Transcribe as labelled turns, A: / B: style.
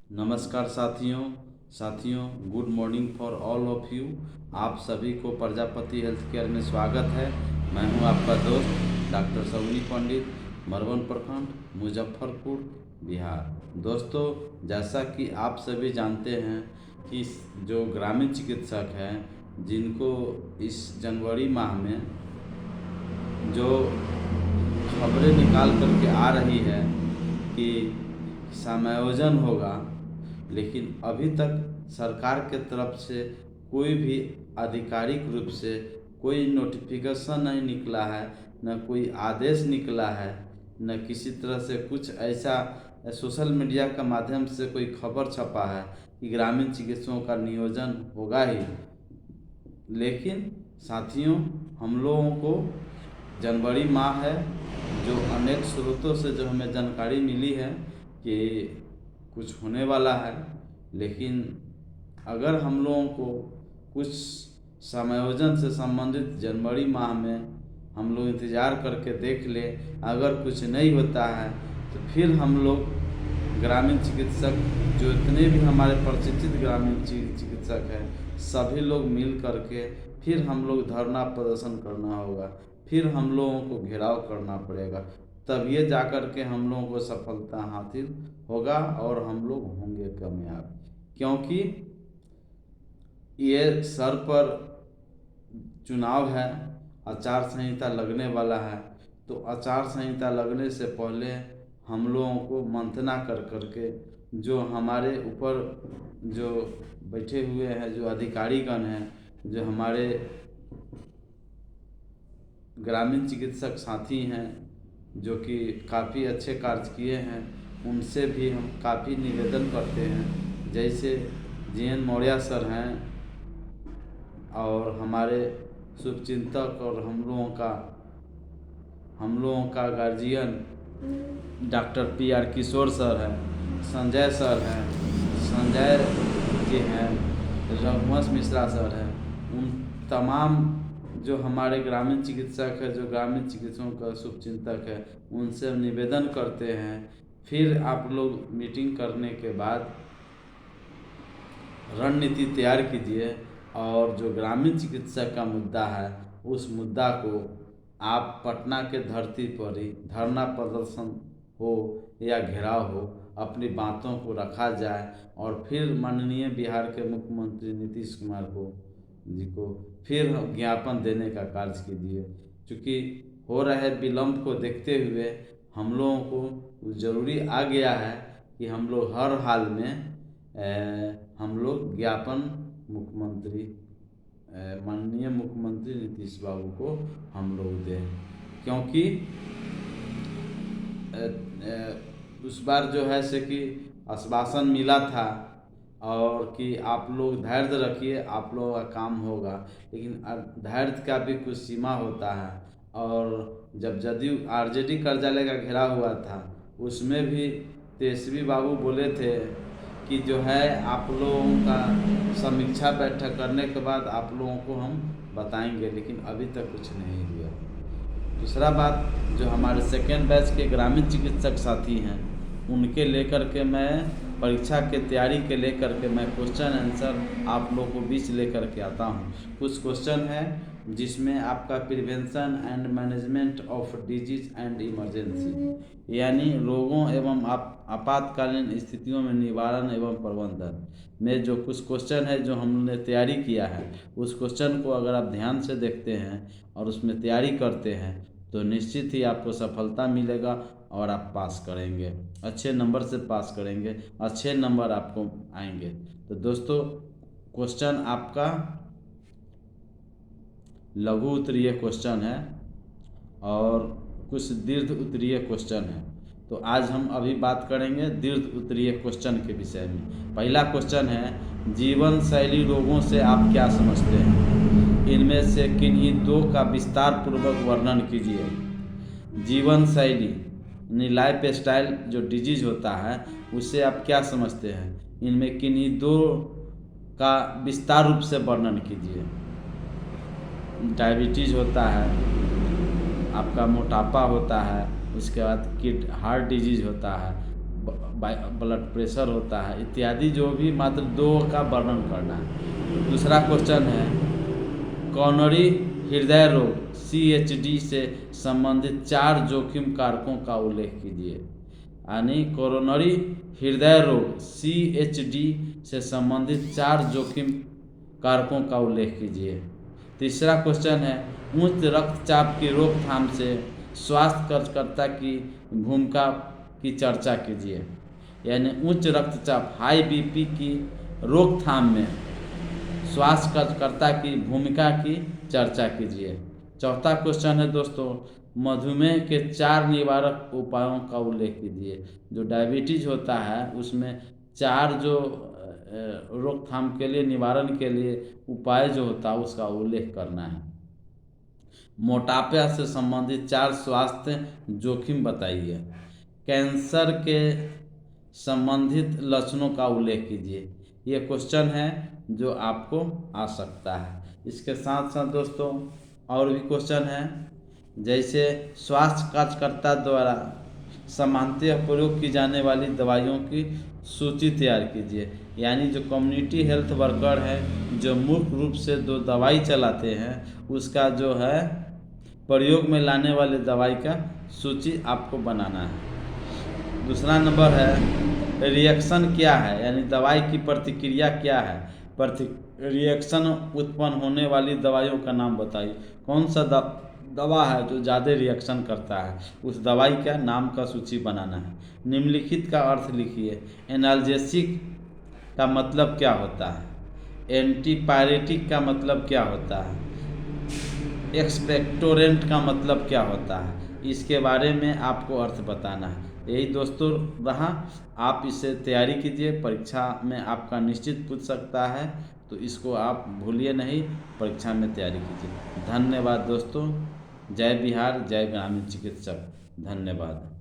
A: नमस्कार साथियों good morning for all of you. आप सभी को प्रजापति हेल्थ केयर में स्वागत है। मैं हूं आपका दोस्त डॉक्टर सवनी पंडित, मरवन प्रखंड, मुजफ्फरपुर, बिहार। दोस्तों, जैसा कि आप सभी जानते हैं कि जो ग्रामीण चिकित्सक हैं, जिनको इस जनवरी माह में जो खबरें निकाल करके आ रही है कि समायोजन होगा, लेकिन अभी तक सरकार के तरफ से कोई भी आधिकारिक रूप से कोई नोटिफिकेशन नहीं निकला है, न कोई आदेश निकला है, न किसी तरह से कुछ ऐसा सोशल मीडिया का माध्यम से कोई खबर छपा है कि ग्रामीण चिकित्सकों का नियोजन होगा ही। लेकिन साथियों, हम लोगों को जनवरी माह है, जो अनेक स्रोतों से जो हमें जानकारी मिली है कि कुछ होने वाला है। लेकिन अगर हम लोगों को कुछ समायोजन से संबंधित जनवरी माह में हम लोग इंतज़ार करके देख ले, अगर कुछ नहीं होता है तो फिर हम लोग ग्रामीण चिकित्सक जो इतने भी हमारे प्रशिक्षित ग्रामीण चिकित्सक हैं, सभी लोग मिल करके फिर हम लोग धरना प्रदर्शन करना होगा, फिर हम लोगों को घेराव करना पड़ेगा। तब ये जा कर के हम लोगों को सफलता हासिल होगा और हम लोग होंगे कामयाब। क्योंकि ये सर पर चुनाव है, आचार संहिता लगने वाला है, तो आचार संहिता लगने से पहले हम लोगों को मंथना कर करके जो हमारे ऊपर जो बैठे हुए हैं, जो अधिकारीगण हैं, जो हमारे ग्रामीण चिकित्सक साथी हैं, जो कि काफ़ी अच्छे कार्य किए हैं, उनसे भी हम काफ़ी निवेदन करते हैं। जैसे JN मौर्य सर हैं और हमारे शुभचिंतक और हम लोगों का गार्जियन डॉक्टर PR किशोर सर हैं, संजय सर हैं, संजय जी हैं, रघुवंश मिश्रा सर हैं। उन तमाम जो हमारे ग्रामीण चिकित्सक है, जो ग्रामीण चिकित्सकों का शुभचिंतक है, उनसे हम निवेदन करते हैं। फिर आप लोग मीटिंग करने के बाद रणनीति तैयार कीजिए और जो ग्रामीण चिकित्सक का मुद्दा है, उस मुद्दा को आप पटना के धरती पर ही धरना प्रदर्शन हो या घेराव हो, अपनी बातों को रखा जाए और फिर माननीय बिहार के मुख्यमंत्री नीतीश कुमार जी को फिर ज्ञापन देने का कार्य कीजिए। क्योंकि हो रहे विलम्ब को देखते हुए हम लोगों को ज़रूरी आ गया है कि हम लोग हर हाल में हम लोग ज्ञापन माननीय मुख्यमंत्री नीतीश बाबू को हम लोग दें। क्योंकि उस बार जो है से कि आश्वासन मिला था और कि आप लोग धैर्य रखिए, आप लोगों का काम होगा, लेकिन धैर्य का भी कुछ सीमा होता है। और जब जदयू RJD कार्यालय का घेरा हुआ था, उसमें भी तेजस्वी बाबू बोले थे कि जो है आप लोगों का समीक्षा बैठक करने के बाद आप लोगों को हम बताएंगे, लेकिन अभी तक कुछ नहीं हुआ। दूसरा बात, जो हमारे सेकेंड बैच के ग्रामीण चिकित्सक साथी हैं, उनके लेकर के मैं परीक्षा के तैयारी के लेकर के मैं क्वेश्चन आंसर आप लोगों को बीच लेकर के आता हूँ। कुछ क्वेश्चन है जिसमें आपका prevention and management of disease and emergency, यानी रोगों एवं आपातकालीन स्थितियों में निवारण एवं प्रबंधन में जो कुछ क्वेश्चन है जो हमने तैयारी किया है, उस क्वेश्चन को अगर आप ध्यान से देखते हैं और उसमें तैयारी करते हैं तो निश्चित ही आपको सफलता मिलेगा और आप पास करेंगे, अच्छे नंबर से पास करेंगे, अच्छे नंबर आपको आएंगे। तो दोस्तों, क्वेश्चन आपका लघु उत्तरीय क्वेश्चन है और कुछ दीर्घ उत्तरीय क्वेश्चन है। तो आज हम अभी बात करेंगे दीर्घ उत्तरीय क्वेश्चन के विषय में। पहला क्वेश्चन है, जीवन शैली रोगों से आप क्या समझते हैं? इनमें से किन्हीं दो का विस्तार पूर्वक वर्णन कीजिए। जीवन शैली यानी लाइफ स्टाइल जो डिजीज होता है, उससे आप क्या समझते हैं? इनमें किन्हीं दो का विस्तार रूप से वर्णन कीजिए। डायबिटीज़ होता है, आपका मोटापा होता है, उसके बाद हार्ट डिजीज होता है, ब्लड प्रेशर होता है इत्यादि, जो भी मात्र 2 का वर्णन करना है। दूसरा क्वेश्चन है कॉरोनरी हृदय रोग CHD से संबंधित 4 जोखिम कारकों का उल्लेख कीजिए। यानी कोरोनरी हृदय रोग CHD से संबंधित 4 जोखिम कारकों का उल्लेख कीजिए। तीसरा क्वेश्चन है उच्च रक्तचाप की रोकथाम से स्वास्थ्य कार्यकर्ता की भूमिका की चर्चा कीजिए। यानी उच्च रक्तचाप BP की रोकथाम में स्वास्थ्य कार्यकर्ता की भूमिका की चर्चा कीजिए। चौथा क्वेश्चन है दोस्तों मधुमेह के 4 निवारक उपायों का उल्लेख कीजिए। जो डायबिटीज होता है उसमें 4 जो रोकथाम के लिए निवारण के लिए उपाय जो होता है उसका उल्लेख करना है। मोटापा से संबंधित 4 स्वास्थ्य जोखिम बताइए। कैंसर के संबंधित लक्षणों का उल्लेख कीजिए। ये क्वेश्चन है जो आपको आ सकता है। इसके साथ साथ दोस्तों और भी क्वेश्चन है, जैसे स्वास्थ्य कार्यकर्ता द्वारा सामान्यतः प्रयोग की जाने वाली दवाइयों की सूची तैयार कीजिए। यानी जो कम्युनिटी हेल्थ वर्कर है जो मुख्य रूप से 2 दवाई चलाते हैं उसका जो है प्रयोग में लाने वाले दवाई का सूची आपको बनाना है। दूसरा नंबर है रिएक्शन क्या है, यानी दवाई की प्रतिक्रिया क्या है। रिएक्शन उत्पन्न होने वाली दवाइयों का नाम बताइए। कौन सा दवा है जो ज़्यादा रिएक्शन करता है, उस दवाई का नाम का सूची बनाना है। निम्नलिखित का अर्थ लिखिए। एनाल्जेसिक का मतलब क्या होता है, एंटीपायरेटिक का मतलब क्या होता है, एक्सपेक्टोरेंट का मतलब क्या होता है, इसके बारे में आपको अर्थ बताना है। यही दोस्तों रहा, आप इसे तैयारी कीजिए, परीक्षा में आपका निश्चित पूछ सकता है, तो इसको आप भूलिए नहीं, परीक्षा में तैयारी कीजिए। धन्यवाद दोस्तों। जय बिहार, जय ग्रामीण चिकित्सक। धन्यवाद।